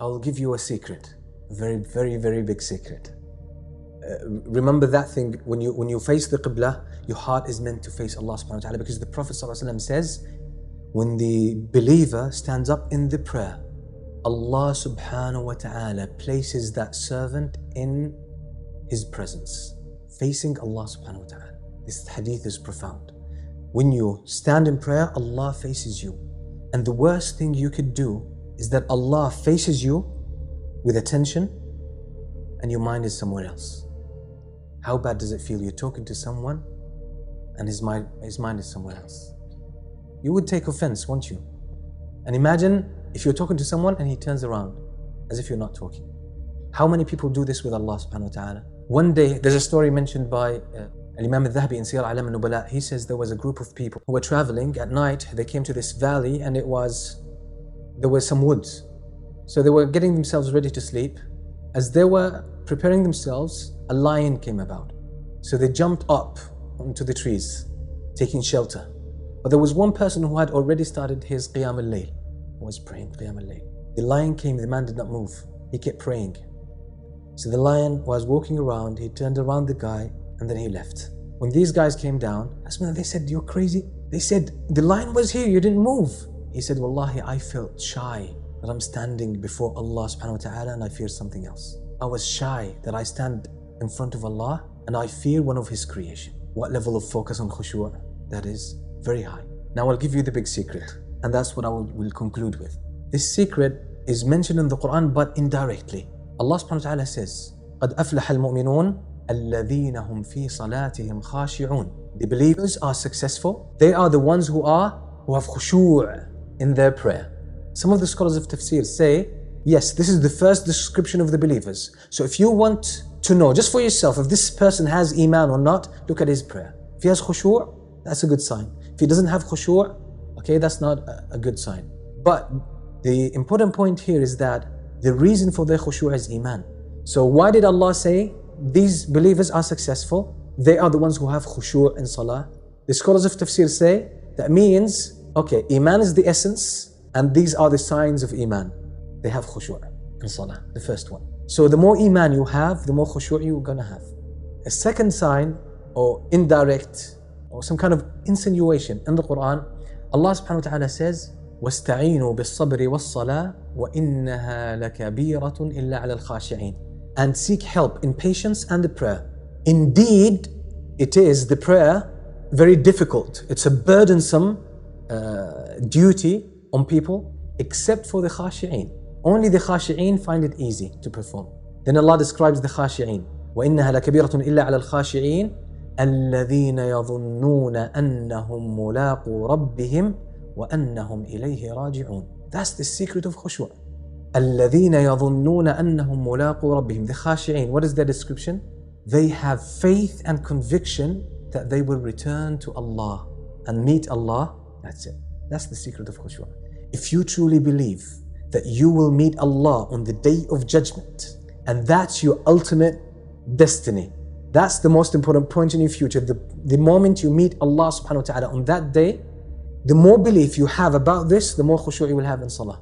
I'll give you a secret, a very, very, very big secret. Remember that thing, when you face the Qibla, your heart is meant to face Allah subhanahu wa ta'ala, because the Prophet ﷺ says, when the believer stands up in the prayer, Allah subhanahu wa ta'ala places that servant in his presence, facing Allah subhanahu wa ta'ala. This hadith is profound. When you stand in prayer, Allah faces you. And the worst thing you could do is that Allah faces you with attention and your mind is somewhere else. How bad does it feel? You're talking to someone and his mind is somewhere else. You would take offense, won't you? And imagine if you're talking to someone and he turns around as if you're not talking. How many people do this with Allah subhanahu wa ta'ala? One day, there's a story mentioned by Imam al-Dhahabi in Siyar A'lam al-Nubala. He says there was a group of people who were traveling at night. They came to this valley and there were some woods. So they were getting themselves ready to sleep. As they were preparing themselves, a lion came about. So they jumped up onto the trees, taking shelter. But there was one person who had already started his Qiyam al-Layl, was praying Qiyam al-Layl. The lion came, the man did not move. He kept praying. So the lion was walking around, he turned around the guy, and then he left. When these guys came down, they said, "You're crazy." They said, "The lion was here, you didn't move." He said, "Wallahi, I felt shy that I'm standing before Allah subhanahu wa ta'ala and I fear something else. I was shy that I stand in front of Allah and I fear one of His creation." What level of focus on khushu'? That is very high. Now I'll give you the big secret, and that's what I will conclude with. This secret is mentioned in the Quran, but indirectly. Allah subhanahu wa ta'ala says, قَدْ أَفْلَحَ الْمُؤْمِنُونَ الَّذِينَ هُمْ فِي صَلَاتِهِمْ خَاشِعُونَ. The believers are successful. They are the ones who have khushu' in their prayer. Some of the scholars of tafsir say, yes, this is the first description of the believers. So if you want to know just for yourself if this person has iman or not, look at his prayer. If he has khushu', that's a good sign. If he doesn't have khushu', okay, that's not a good sign. But the important point here is that the reason for their khushu' is iman. So why did Allah say these believers are successful? They are the ones who have khushu' in salah. The scholars of tafsir say that means, okay, iman is the essence and these are the signs of iman. They have khushu' in salah, the first one. So the more iman you have, the more khushu' you're gonna have. A second sign, or indirect, or some kind of insinuation in the Quran, Allah subhanahu wa ta'ala says, وَاسْتَعِينُوا بِالصَّبْرِ وَالصَّلَاةِ وَإِنَّهَا لَكَبِيرَةٌ إِلَّا عَلَى الْخَاشِعِينَ. And seek help in patience and the prayer. Indeed, it is the prayer very difficult. It's a burdensome duty on people, except for the khashi'een. Only the khashi'een find it easy to perform. Then Allah describes the khashi'een. وَإِنَّهَا لَكَبِيرَةٌ إِلَّا عَلَى الْخَاشِعِينَ الَّذِينَ يَظُنُّونَ أَنَّهُمْ مُلَاقُو رَبِّهِمْ وَأَنَّهُمْ إِلَيْهِ رَاجِعُونَ. That's the secret of khushu'. الَّذِينَ يَظُنُّونَ أَنَّهُمْ مُلَاقُو رَبِّهِمْ. The khashi'een, what is their description? They have faith and conviction that they will return to Allah and meet Allah. That's it. That's the secret of khushu'. If you truly believe that you will meet Allah on the day of judgment, and that's your ultimate destiny, that's the most important point in your future. The moment you meet Allah subhanahu wa ta'ala on that day, the more belief you have about this, the more khushu' you will have in salah.